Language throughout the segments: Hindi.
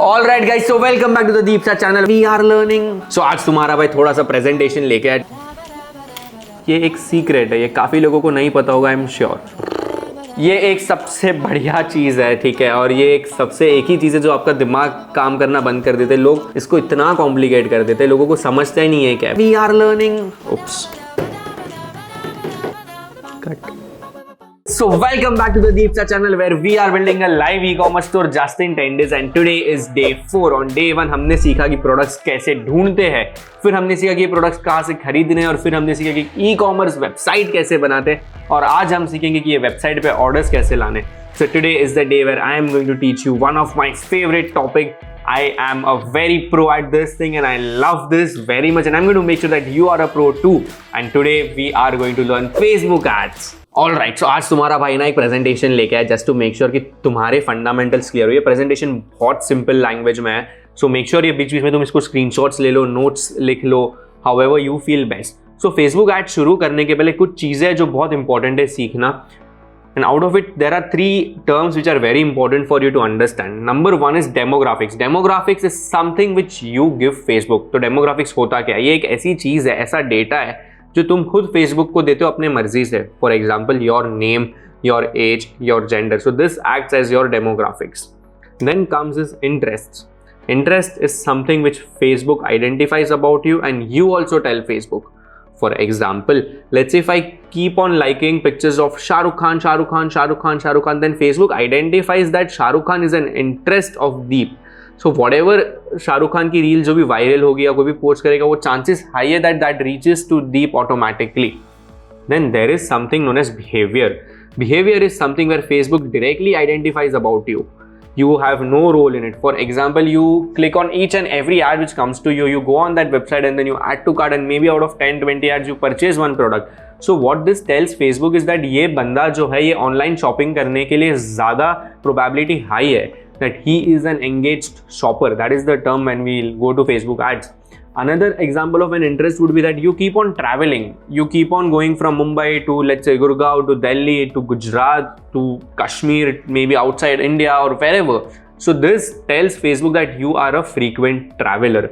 All right guys, so welcome back to the Deep Sa channel. We are learning. So आज तुम्हारा भाई थोड़ा सा प्रेजेंटेशन लेके आया. ये एक सीक्रेट है, ये काफ़ी लोगों को नहीं पता होगा, आई एम श्योर. ये एक सबसे बढ़िया चीज़ है, ठीक है, और ये एक सबसे एक ही चीज़ है जो आपका दिमाग काम करना बंद कर देते. लोग इसको इतना कॉम्प्लिकेट कर देते, लोगों को समझता ही नहीं है क्या. We are learning. Oops. Cut. So welcome back to the Deep Sa channel where we are building a live e-commerce store just in 10 days and today is day 4. On day 1 हमने सीखा कि प्रोडक्ट्स कैसे ढूंढते हैं, फिर हमने सीखा कि ये प्रोडक्ट्स कहाँ से खरीदने हैं और फिर हमने सीखा कि ई-कॉमर्स वेबसाइट कैसे बनाते हैं और आज हम सीखेंगे कि ये वेबसाइट पे ऑर्डर्स कैसे लाने. So today is the day where I am going to teach you one of my favorite topic. I am a very pro at this thing and I love this very much and I'm going to make sure that you are a pro too. And today we are going to learn Facebook ads. All right, so आज तुम्हारा भाई ना एक प्रेजेंटेशन लेके आया जस्ट टू मेक श्योर कि तुम्हारे फंडामेंटल्स क्लियर हो. ये प्रेजेंटेशन बहुत सिंपल लैंग्वेज में है, सो मेक श्योर ये बीच बीच में तुम इसको स्क्रीनशॉट्स ले लो, नोट्स लिख लो, however you feel best. So Facebook ad शुरू करने के पहले कुछ चीज़ें जो बहुत इंपॉर्टेंट है सीखना. And out of it there are 3 terms which are very important for you to understand. Number 1 is demographics. Demographics is something which you give Facebook. तो demographics होता क्या है? ये एक ऐसी चीज़ है, ऐसा डेटा है जो तुम खुद फेसबुक को देते हो अपने मर्जी से. For example your name, your age, your gender. So this acts as your demographics. Then comes is interest. Interest is something which Facebook identifies about you and you also tell Facebook. For example, let's if I keep on liking pictures of Shahrukh Khan, Shahrukh Khan, Shahrukh Khan, Shahrukh Khan, then Facebook identifies that Shahrukh Khan is an interest of Deep. So whatever Shahrukh Khan की रील जो भी वायरल होगी या कोई भी पोस्ट करेगा, वो चांसेस हाई है that reaches to Deep automatically. Then there is something known as behaviour. Behaviour is something where Facebook directly identifies about you. You have no role in it. For example, you click on each and every ad which comes to you, you go on that website and then you add to cart and maybe out of 10-20 ads you purchase one product. So what this tells Facebook is that ये बंदा जो है ये ऑनलाइन शॉपिंग करने के लिए ज़्यादा probability high है that he is an engaged shopper. That is the term when we go to Facebook ads. Another example of an interest would be that you keep on traveling. You keep on going from Mumbai to, let's say, Gurgaon to Delhi to Gujarat to Kashmir, maybe outside India or wherever. So this tells Facebook that you are a frequent traveler.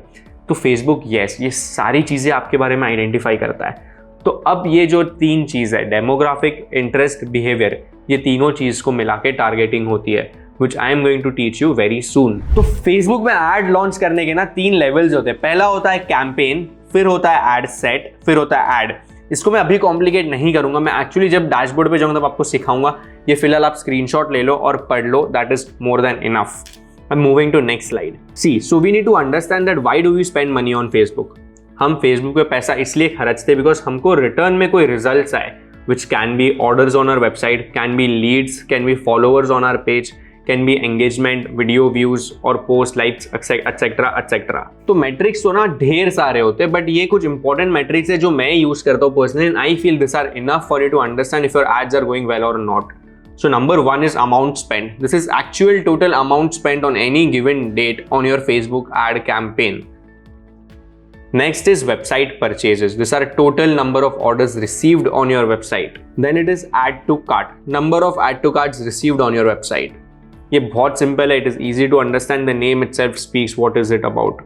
तो Facebook, yes, ये सारी चीज़ें आपके बारे में आइडेंटिफाई करता है. तो अब ये जो 3 चीज़ है, डेमोग्राफिक, इंटरेस्ट, बिहेवियर, ये तीनों चीज़ को मिला के टारगेटिंग होती है, which I am going to teach you very soon. तो Facebook में ऐड लॉन्च करने के ना 3 लेवल्स होते हैं. पहला होता है कैंपेन, फिर होता है ऐड सेट, फिर होता है ऐड. इसको मैं अभी कॉम्प्लिकेट नहीं करूंगा, मैं एक्चुअली जब डैशबोर्ड पे जाऊंगा तब आपको सिखाऊंगा. ये फिलहाल आप स्क्रीनशॉट ले लो और पढ़ लो, that is more than enough. I'm moving to next slide. See, so we need to understand that why do we spend money on Facebook? हम Facebook पे पैसा इसलिए खर्चते बिकॉज हमको रिटर्न में कोई रिजल्ट्स आए, which can be orders on our website, can be leads, can be followers on our page, can be engagement, video views और post likes, etc. etc. तो metrics तो ना ढेर सारे होते हैं, but ये कुछ important metrics है जो मैं यूज करता हूँ personally and I feel these are enough for you to understand if your ads are going well or not. So number 1 is amount spent. This is actual total amount spent on any given date on your Facebook ad campaign. Next is website purchases. These are total number of orders received on your website. Then it is add to cart. Number of add to carts received on your website. ये बहुत सिंपल है, it is easy to understand. The name itself speaks what is it about.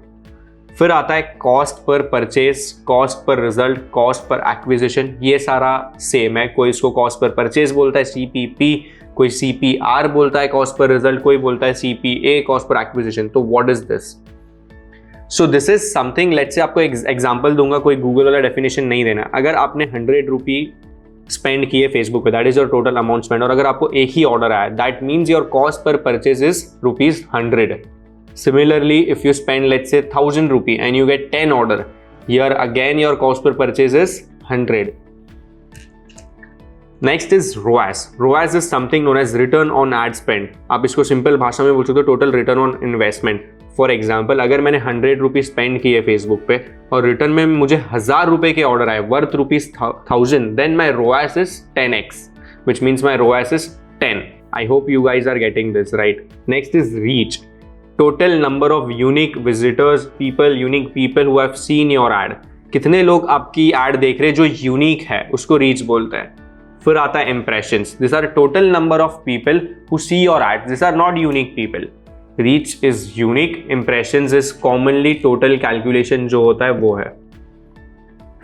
फिर आता है cost per purchase, cost per result, cost per acquisition. ये सारा सेम है. कोई इसको कॉस्ट पर परचेज बोलता है CPP, कोई CPR बोलता है कॉस्ट पर रिजल्ट, कोई बोलता है CPA कॉस्ट पर एक्विजिशन. तो what is this? So this is something, let's say आपको एग्जाम्पल दूंगा, कोई गूगल वाला डेफिनेशन नहीं देना. अगर आपने 100 रुपी स्पेंड किए फेसबुक पे, that is your total amount spend, और अगर आपको एक ही ऑर्डर आया, that means your cost per purchase is ₹100. Similarly if you spend let's say 1000 rupee and you get 10 order, here again your cost per purchase is 100. Next is ROAS. ROAS is something known as return on ad spend. आप इसको सिंपल भाषा में बोल सकते हो total return on investment. For example, अगर मैंने 100 रुपी स्पेंड किए फेसबुक पे और रिटर्न में मुझे 1000 रुपए के ऑर्डर आए worth ₹1000, then my ROAS is 10x, which means my ROAS is 10. I hope you guys are getting this right. Next is reach. Total number of unique visitors, unique people who have seen your ad. कितने लोग आपकी ad देख रहे हैं जो unique है, उसको reach बोलते हैं. फिर आता है impressions. These are total number of people who see your ads. These are not unique people. Reach is unique, impressions is commonly, total calculation जो होता है वो है।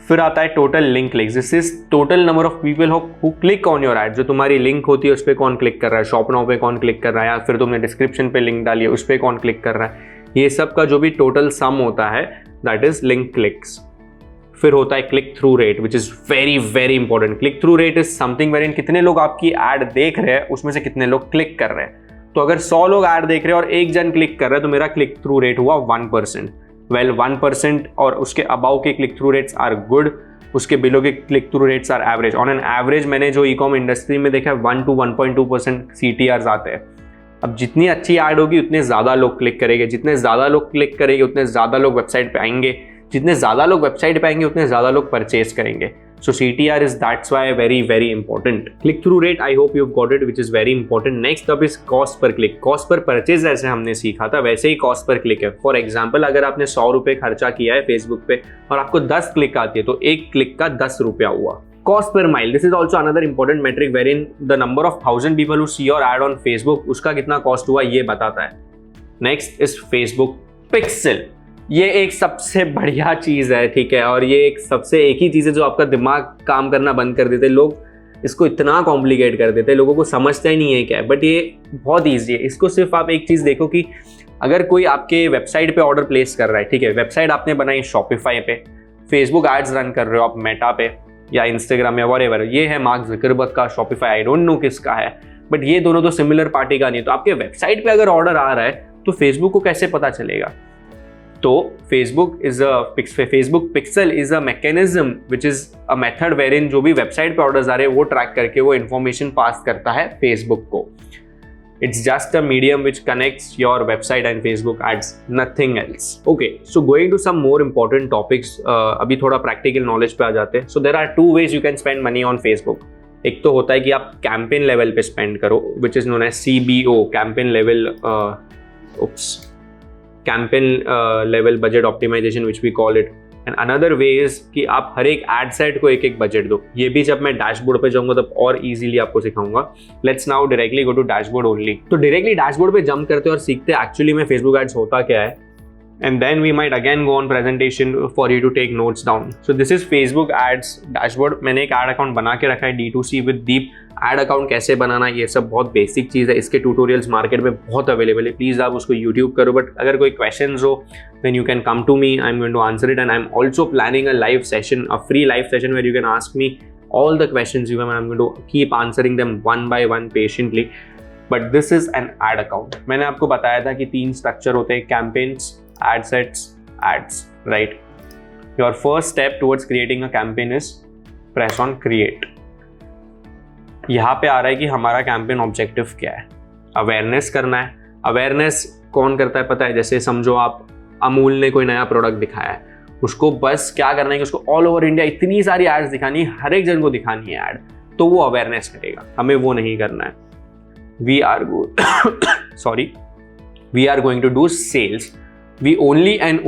फिर आता है total link clicks, this is total number of people who click on your add. जो तुम्हारी लिंक होती है उस पर कौन क्लिक कर रहा है, शॉप नाउ पे कौन क्लिक कर रहा है, या फिर तुमने डिस्क्रिप्शन पे लिंक डाली है उस पर कौन क्लिक कर रहा है, ये सब का जो भी टोटल सम होता है दैट इज लिंक क्लिक्स। फिर होता है click through rate which is very very important. Click through rate is something wherein कितने लोग आपकी एड देख रहे हैं उसमें से कितने लोग क्लिक कर रहे हैं। तो अगर 100 लोग ऐड देख रहे हैं और एक जन क्लिक कर रहा है तो मेरा क्लिक थ्रू रेट हुआ 1%। वेल 1% और उसके अबाउ के click through rates are good, उसके बिलो के click through rates are average. On an average मैंने जो ई-कॉम इंडस्ट्री में देखा है 1 to 1.2% CTRs आते हैं। अब जितनी अच्छी ऐड होगी उतने ज़्यादा लोग क्लिक करेंगे, जितने ज़्यादा लोग क्लिक करेंगे उतने ज़्यादा लोग वेबसाइट पे आएंगे, जितने ज़्यादा लोग वेबसाइट पे आएंगे उतने ज़्यादा लोग परचेज करेंगे। So CTR is that's why very very important. Click through rate I hope you've got it which is very important. Next up is cost per click. Cost per purchase जैसे हमने सीखा था वैसे ही cost per click है। For example अगर आपने 100 रुपये खर्चा किया है Facebook पे और आपको 10 क्लिक आती है तो एक क्लिक का 10 रुपया हुआ। Cost per mile, this is also another important metric wherein the number of 1000 people who see your ad on Facebook उसका कितना cost हुआ ये बताता है। Next is Facebook Pixel. ये एक सबसे बढ़िया चीज़ है, ठीक है, और ये एक सबसे एक ही चीज़ है जो आपका दिमाग काम करना बंद कर देते। लोग इसको इतना कॉम्प्लिकेट कर देते हैं, लोगों को समझता ही नहीं है क्या है, बट ये बहुत ईजी है। इसको सिर्फ आप एक चीज़ देखो कि अगर कोई आपके वेबसाइट पे ऑर्डर प्लेस कर रहा है, ठीक है, वेबसाइट आपने बनाई शॉपिफाई पे, फेसबुक एड्स रन कर रहे हो आप मेटा पे या इंस्टाग्राम या व्हाटएवर, ये है मार्क ज़करबर्ग का शॉपिफाई, आई डोंट नो किसका है, बट ये दोनों तो सिमिलर पार्टी का नहीं है। तो आपके वेबसाइट पे अगर ऑर्डर आ रहा है तो फेसबुक को कैसे पता चलेगा? तो Facebook Pixel is a mechanism which is a method wherein जो भी वेबसाइट पे ऑर्डर्स आ रहे हैं वो ट्रैक करके वो इन्फॉर्मेशन पास करता है Facebook को। It's just a medium which connects your website and Facebook ads, nothing else. Okay, so going to some more important topics, अभी थोड़ा प्रैक्टिकल नॉलेज पे आ जाते हैं। So there are two ways you can spend money on Facebook. एक तो होता है कि आप कैंपेन लेवल पे स्पेंड करो which is known as CBO, campaign level campaign level budget optimization which we call it, and another way is कि आप हर एक ad set को एक एक बजट दो। ये भी जब मैं डैशबोर्ड पे जाऊंगा तब और इजीली आपको सिखाऊंगा। Let's now directly go to dashboard only. तो डायरेक्टली डैशबोर्ड पे जंप करते हैं और सीखते हैं एक्चुअली में फेसबुक एड्स होता क्या है, and then we might again go on presentation for you to take notes down. So this is Facebook ads dashboard. मैंने एक ad account बना के रखा है D2C with Deep। ad account कैसे बनाना ये सब बहुत बेसिक चीज़ है, इसके ट्यूटोरियल्स मार्केट में बहुत अवेलेबल है, प्लीज़ आप उसको यूट्यूब करो। बट अगर कोई क्वेश्चंस हो then you can come to me, I'm going to answer it, and I'm also planning a live session, a free live session where you can ask me all the questions you have and I'm going to keep answering them one by one patiently. But this is an ad account. मैंने आपको बताया था कि 3 स्ट्रक्चर होते हैं, campaigns, ad sets, ads, right? Your first step towards creating a campaign is press on create. यहाँ पे आ रहा है कि हमारा कैंपेन ऑब्जेक्टिव क्या है, अवेयरनेस करना है। अवेयरनेस कौन करता है पता है? जैसे समझो आप अमूल ने कोई नया प्रोडक्ट दिखाया है, उसको बस क्या करना है कि उसको ऑल ओवर इंडिया इतनी सारी एड्स दिखानी है, हर एक जन को दिखानी है ऐड, तो वो अवेयरनेस करेगा। हमें वो नहीं करना है। We are going to do sales. We only and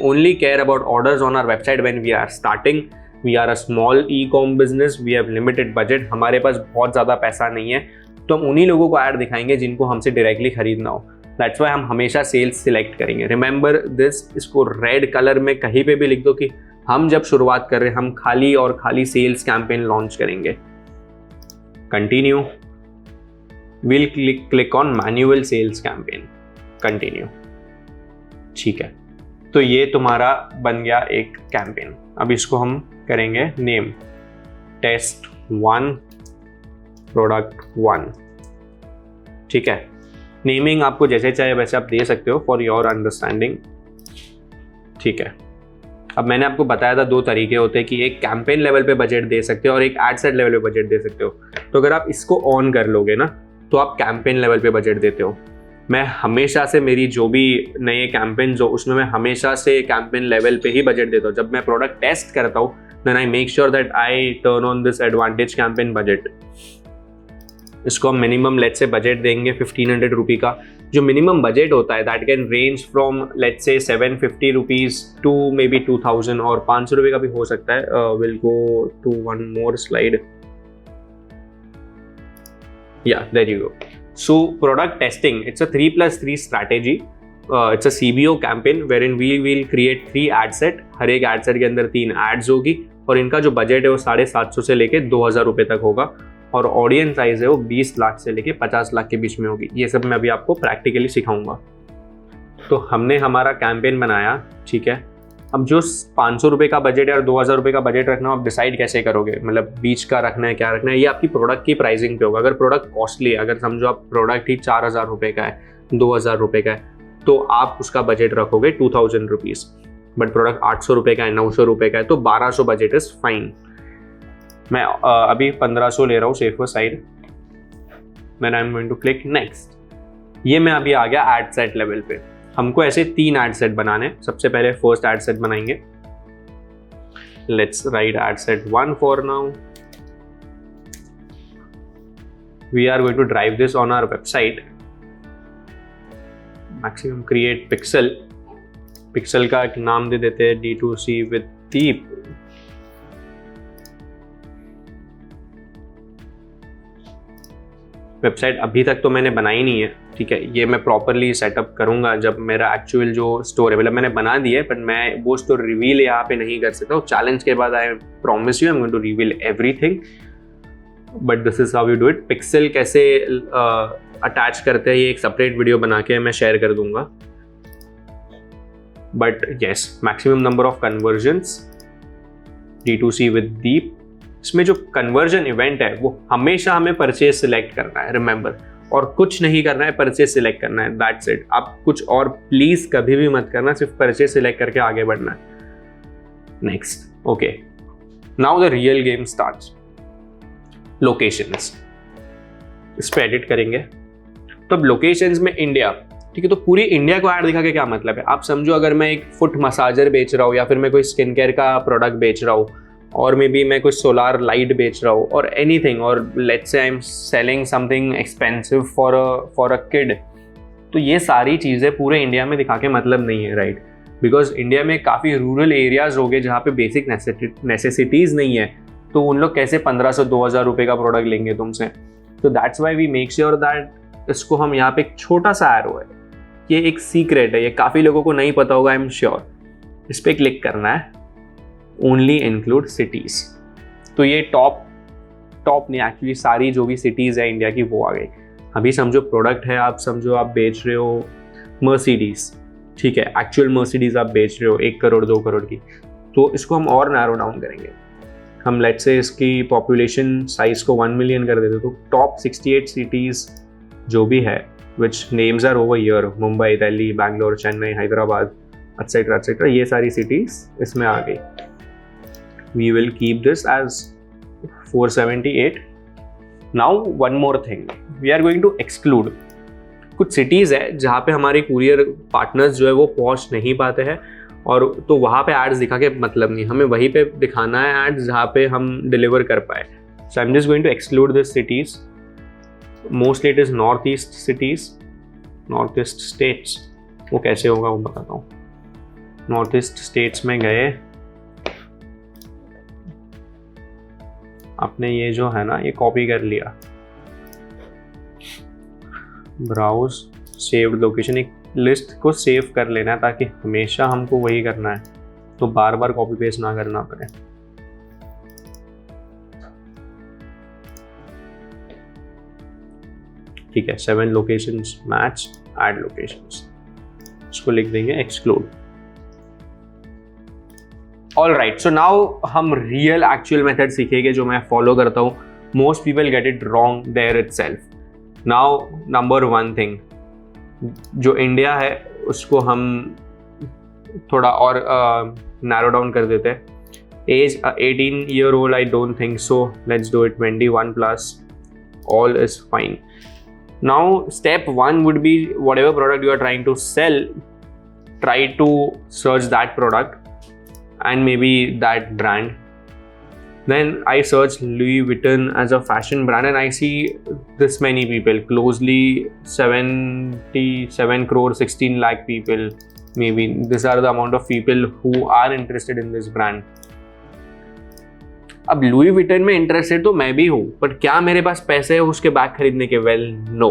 only care about orders on our website when we are starting. We are a small e-com business. We have limited budget. हमारे पास बहुत ज़्यादा पैसा नहीं है, तो हम उन्हीं लोगों को ऐड दिखाएंगे जिनको हमसे डायरेक्टली खरीदना हो। That's why हम हमेशा सेल्स सिलेक्ट करेंगे। रिमेंबर दिस, इसको रेड कलर में कहीं पे भी लिख दो कि हम जब शुरुआत कर रहे हैं हम खाली और खाली सेल्स कैंपेन लॉन्च करेंगे। Continue. We'll click on manual sales campaign. Continue. ठीक है, तो ये तुम्हारा बन गया एक कैंपेन। अब इसको हम करेंगे नेम, टेस्ट 1 प्रोडक्ट 1, ठीक है। नेमिंग आपको जैसे चाहे वैसे आप दे सकते हो फॉर योर अंडरस्टैंडिंग, ठीक है। अब मैंने आपको बताया था 2 तरीके होते हैं कि एक कैंपेन लेवल पे बजट दे सकते हो और एक एड सेट लेवल पे बजट दे सकते हो। तो अगर आप इसको ऑन कर लोगे ना तो आप कैंपेन लेवल पे बजट देते हो। मैं हमेशा से मेरी जो भी नए कैंपेन्स हो उसमें मैं हमेशा से कैंपेन लेवल पे ही बजट देता हूँ। जब मैं प्रोडक्ट टेस्ट करता हूँ then I make sure that I turn on this advantage campaign budget. इसको हम मिनिमम लेट्स से बजट देंगे 1500 रुपी का। जो मिनिमम बजट होता है that can range from let's say 750 rupees two may be 2000 और 500 रुपये का भी हो सकता है। Will go to one more slide, या there you go. So product testing, it's a 3+3 strategy. It's a CBO campaign wherein we will create 3 ad set. हर एक ad set के अंदर 3 ads होगी और इनका जो बजट है वो 750 से लेके 2000 रुपये तक होगा और ऑडियंस साइज है वो 20 लाख से लेके 50 लाख के बीच में होगी। ये सब मैं अभी आपको प्रैक्टिकली सिखाऊंगा। तो हमने हमारा कैंपेन बनाया, ठीक है। अब जो 500 रुपये का बजट है और 2000 रुपये का बजट रखना, आप डिसाइड कैसे करोगे, मतलब बीच का रखना है क्या रखना है, ये आपकी प्रोडक्ट की प्राइसिंग पे होगा। अगर प्रोडक्ट कॉस्टली है, अगर समझो आप प्रोडक्ट ही 4000 रुपये का है, 2000 रुपये का है, तो आप उसका बजट रखोगे 2000 रुपीज़। बट प्रोडक्ट 800 रुपये का है, 900 रुपये का है, तो 1200 बजट इज़ फाइन। मैं अभी 1500 ले रहा हूँ safer side. Man I am going to click next. ये मैं अभी आ गया एड सेट लेवल पे। हमको ऐसे 3 एड सेट बनाने। सबसे पहले फर्स्ट एड सेट बनाएंगे। Let's write ad set 1 for now. We are going to drive this on our website. Maximum create pixel. Pixel का एक नाम दे देते हैं D2C विद दीप। वेबसाइट अभी तक तो मैंने बनाई नहीं है, ठीक है। ये मैं प्रॉपरली सेटअप करूंगा जब मेरा एक्चुअल जो स्टोर है, मतलब मैंने बना दी है पर मैं वो स्टोर रिवील यहाँ पे नहीं कर सकता। चैलेंज के बाद I promise you I am going to reveal everything, but this is how you do it. Pixel कैसे अटैच करते हैं ये एक सेपरेट वीडियो बना के मैं शेयर कर दूंगा। But yes, maximum number of conversions D2C with Deep. इसमें जो कन्वर्जन इवेंट है वो हमेशा हमें परचेज सिलेक्ट करना है, रिमेंबर, और कुछ नहीं करना है, परचेज सिलेक्ट करना है, दैट्स इट। आप कुछ और प्लीज कभी भी मत करना, सिर्फ परचेज सिलेक्ट करके आगे बढ़ना है। Next, okay, now the real game starts. Locations, इस पे एडिट करेंगे। तो अब लोकेशंस में इंडिया, ठीक है। तो पूरी इंडिया को ऐड दिखा के क्या मतलब है? आप समझो अगर मैं एक फुट मसाजर बेच रहा हूँ या फिर मैं कोई स्किन केयर का प्रोडक्ट बेच रहा हूँ और मे बी मैं कुछ सोलार लाइट बेच रहा हूँ और एनीथिंग, और let's say I am selling something expensive for a kid, तो ये सारी चीज़ें पूरे इंडिया में दिखा के मतलब नहीं है, राइट। बिकॉज इंडिया में काफ़ी रूरल एरियाज हो गए जहाँ पे बेसिक नेसेसिटीज़ नहीं है, तो उन लोग कैसे 1500-2000 रुपये का प्रोडक्ट लेंगे तुमसे। तो that's why we make sure that इसको हम यहाँ पे एक छोटा सा एरो है, ये एक सीक्रेट है, ये काफ़ी लोगों को नहीं पता होगा, आई एम श्योर। इस पर क्लिक करना है, ओनली इंक्लूड सिटीज। तो ये टॉप नहीं, एक्चुअली सारी जो भी सिटीज़ है इंडिया की वो आ गई। अभी समझो प्रोडक्ट है, आप समझो आप बेच रहे हो मर्सिडीज़, ठीक है, एक्चुअल मर्सिडीज़ आप बेच रहे हो 1 करोड़ 2 करोड़ की, तो इसको हम और नैरो डाउन करेंगे। हम लेट्स से इसकी पॉपुलेशन साइज को 1 मिलियन कर देते, तो टॉप 68 सिटीज़ जो भी है which names are over here, Mumbai, Delhi, Bangalore, Chennai, Hyderabad, etcetera etcetera, ये सारी सिटीज़ इसमें आ गई। We will keep this as 478. Now one more thing, we are going to exclude कुछ सिटीज़ है जहाँ पे हमारे कुरियर पार्टनर्स जो है वो पहुँच नहीं पाते हैं, और तो वहाँ पे एड्स दिखा के मतलब नहीं, हमें वहीं पे दिखाना है एड्स जहाँ पे हम डिलीवर कर पाए। So I am just going to exclude this cities. Mostly it is north east cities, north east states. वो कैसे होगा वो बताता हूँ। नॉर्थ ईस्ट स्टेट्स में गए, आपने ये जो है ना ये कॉपी कर लिया, ब्राउज सेव्ड लोकेशन, एक लिस्ट को सेव कर लेना है ताकि हमेशा हमको वही करना है, तो बार बार कॉपी पेस्ट ना करना पड़े। ठीक है, 7 लोकेशंस मैच, ऐड लोकेशंस, इसको लिख देंगे exclude. All right, so now हम रियल एक्चुअल मेथड सीखेंगे जो मैं फॉलो करता हूँ। Most people get it wrong there itself. Now number 1 thing, जो इंडिया है उसको हम थोड़ा और नैरो डाउन कर देते हैं। Age 18 year old, I don't think so, let's do it 21+, all is fine. Now step 1 would be whatever product you are trying to sell, try to search that product and maybe that brand. Then I search Louis Vuitton as a fashion brand and I see this many people, closely 77 crore, 16 lakh people, maybe these are the amount of people who are interested in this brand. अब लुई विटन में इंटरेस्टेड तो मैं भी हूँ, बट क्या मेरे पास पैसे है उसके बैग खरीदने के? Well no.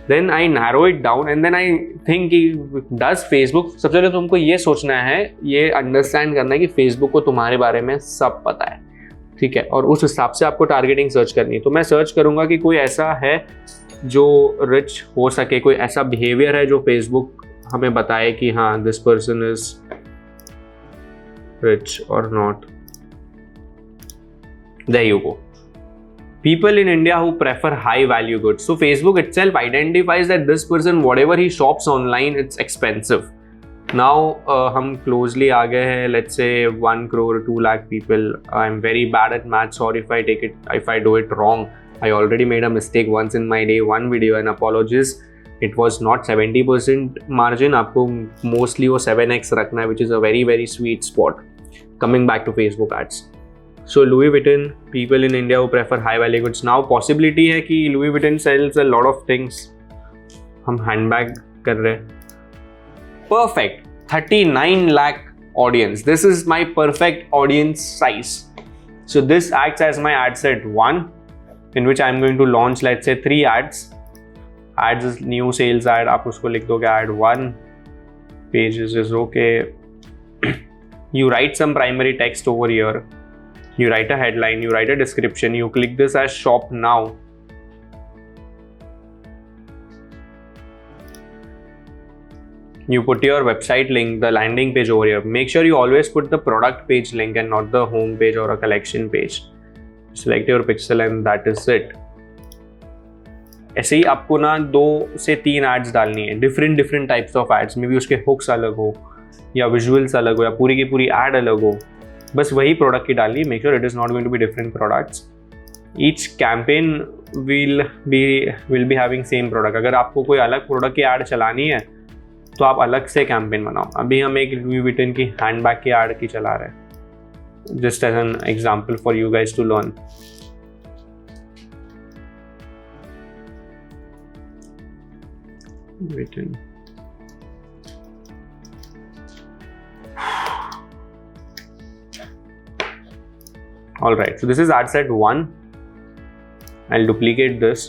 Then I narrow it down and then I think कि डज फेसबुक, सबसे पहले तुमको ये सोचना है, ये अंडरस्टैंड करना है कि फेसबुक को तुम्हारे बारे में सब पता है, ठीक है, और उस हिसाब से आपको टारगेटिंग सर्च करनी है। तो मैं सर्च करूंगा कि कोई ऐसा है जो रिच हो सके, कोई ऐसा बिहेवियर है जो फेसबुक हमें बताए कि हाँ दिस पर्सन इज रिच और not. There you go. People in India who prefer high value goods. So Facebook itself identifies that this person, whatever he shops online, it's expensive. Now हम closely आ गए हैं, let's say 1 crore 2 lakh people. I'm very bad at math. Sorry if I do it wrong. I already made a mistake once in my day one video and apologies. It was not 70% margin. आपको mostly वो 7x रखना है, which is a very very sweet spot. Coming back to Facebook ads. So Louis Vuitton, people in India who prefer high value goods. Now possibility है कि Louis Vuitton sells a lot of things. हम handbag कर रहे हैं. Perfect. 39 lakh audience. This is my perfect audience size. So this acts as my ad set 1, in which I'm going to launch, let's say 3 ads. Ads is new sales ad. आप उसको लिख दोगे ad 1. Pages is okay. You write some primary text over here. You write a headline, you write a description, you click this as shop now. You put your website link, the landing page over here. Make sure you always put the product page link and not the home page or a collection page. Select your pixel and that is it. ऐसे ही आपको ना 2 से 3 ads डालनी है, different types of ads. May be उसके hooks अलग हो या visuals अलग हो या पूरी की पूरी ad अलग हो, बस वही प्रोडक्ट की डालनी। Make sure it is not going to be different products. Each campaign will be having same product. अगर आपको कोई अलग प्रोडक्ट की ऐड चलानी है तो आप अलग से कैंपेन बनाओ। अभी हम एक लुई विटन की हैंडबैग की ऐड की चला रहे हैं, just as an example for you guys to learn. Written. All right, so this is ad set 1. I'll duplicate this.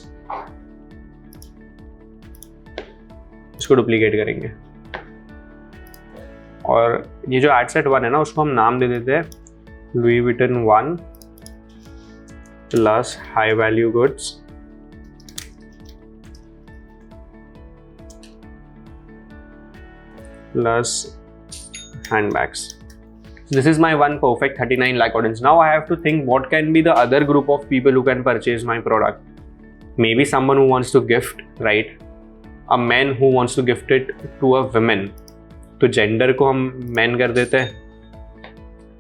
इसको डुप्लीकेट करेंगे और ये जो ad set 1 है ना, उसको हम नाम दे देते हैं Louis विटन 1 plus high value goods plus handbags. This is my one perfect 39 lakh audience. Now I have to think what can be the other group of people who can purchase my product. Maybe someone who wants to gift, right? A man who wants to gift it to a woman. तो gender को हम men कर देते हैं,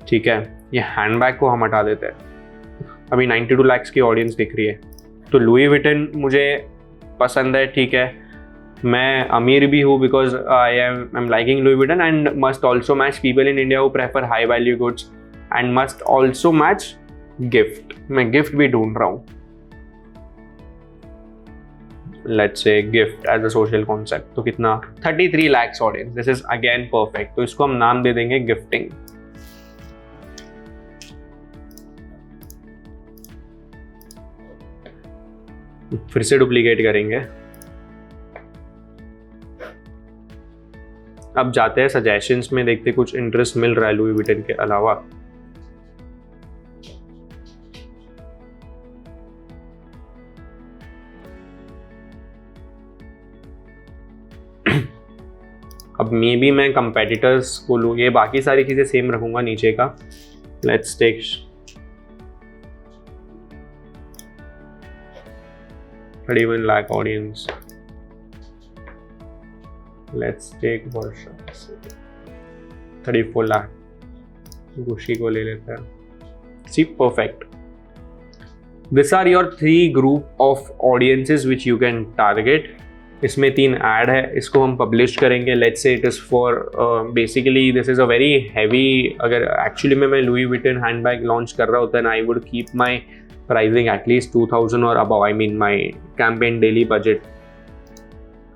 ठीक है। ये handbag को हम हटा देते हैं। अभी 92 lakhs की audience दिख रही है, तो लुई विटन मुझे पसंद है, ठीक है। मैं अमीर भी हूँ because I am liking Louis Vuitton and must also match people in India who prefer high value goods and must also match gift. मैं गिफ्ट भी ढूंढ रहा हूँ, let's say gift as a social concept. तो कितना 33 lakhs audience, this is again perfect. तो इसको हम नाम दे देंगे गिफ्टिंग। फिर से डुप्लीकेट करेंगे। अब जाते हैं सजेशंस में, देखते कुछ इंटरेस्ट मिल रहा है लुई विटन के अलावा। अब मे बी मैं कंपेटिटर्स को लूँ, ये बाकी सारी चीजें सेम रखूंगा नीचे का। Let's take 31 lakh audience. Let's take Varsha 34 lakh। गुशी को ले लेते हैं। See, perfect. These are your 3 group of audiences which you can target. इसमें 3 ad है, इसको हम publish करेंगे। Let's say it is for basically this is a very heavy। अगर actually में मैं Louis Vuitton handbag launch कर रहा होता है ना, I would keep my pricing at least 2000 or above. I mean my campaign daily budget.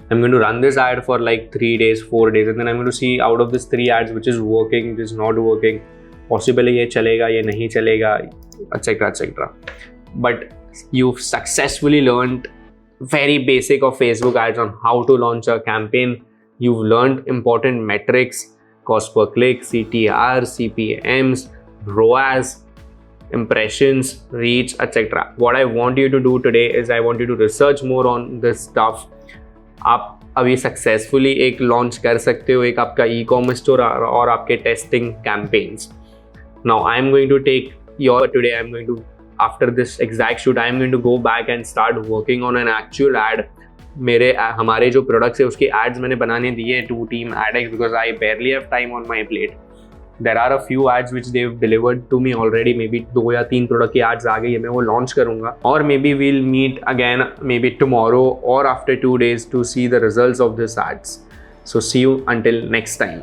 I'm going to run this ad for like 3 days, 4 days, and then I'm going to see out of this 3 ads which is working, which is not working. Possibly ये चलेगा, ये नहीं चलेगा, etc. etc. But you've successfully learned very basic of Facebook ads on how to launch a campaign. You've learned important metrics, cost per click, CTR, CPMs, ROAS, impressions, reach, etc. What I want you to do today is I want you to research more on this stuff. आप अभी सक्सेसफुली एक लॉन्च कर सकते हो एक आपका ई-कॉमर्स स्टोर और आपके testing campaigns. Now I am going to take your today I am going to after this exact shoot I am going to go back and start working on an actual ad. हमारे जो प्रोडक्ट्स है उसके एड्स मैंने बनाने दिए to team Adex because I barely have time on my plate. There are a few ads which they've delivered to me already. Maybe 2 या 3 प्रोडक्ट की एड्स आ गई है, मैं वो लॉन्च करूंगा. और maybe we'll meet again maybe tomorrow or after 2 days to see the results of this ads. So see you until next time.